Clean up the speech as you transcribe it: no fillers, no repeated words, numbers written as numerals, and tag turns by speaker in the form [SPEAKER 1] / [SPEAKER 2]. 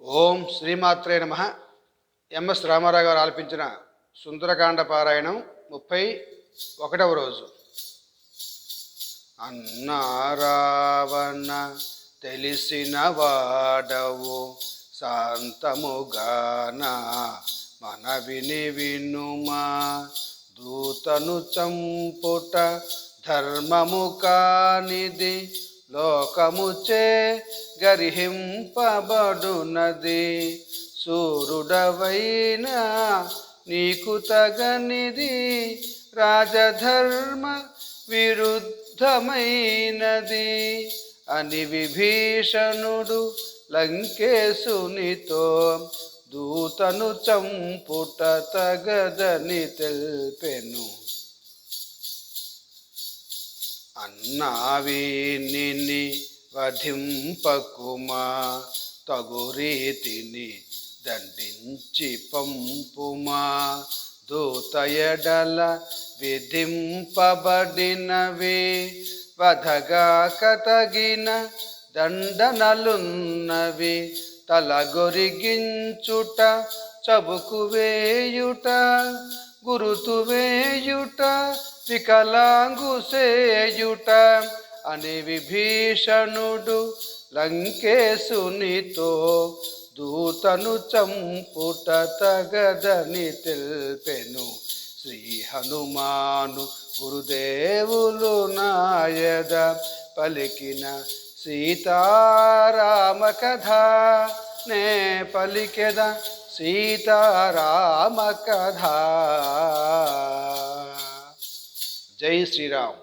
[SPEAKER 1] ఓం శ్రీమాత్రే నమ. ఎంఎస్ రామారావు గారు ఆలపించిన సుందరకాండ పారాయణం 31వ రోజు. అన్నారావణ తెలిసిన వాడవు శాంతముగాన మన విని వినుమా, దూతను చంపుట ధర్మము కానిది లోకముచే గర్హింపబడునది. సూర్యుడవైన నీకు తగనిది రాజధర్మ విరుద్ధమైనది అని విభీషణుడు లంకేశునితో దూతను చంపుట తగదని తెల్పెను. అన్నావీనిని వధింపకుమా, తగురీతిని దండించి పంపుమా. దూతయడల విధింపబడినవి వధగా కతగిన దండనలున్నవి. తలగొరిగించుట, చబుకు వేయుట, గురుతు వేయుట, వికలాంగు సేయుట అని విభీషణుడు లంకేశునితో దూతను చంపుట తగదని తెల్పెను. శ్రీ హనుమాను గురుదేవులు నాయద పలికిన సీతారామ కథ నే పలికెద సీతారామ కథ. జై శ్రీరామ్.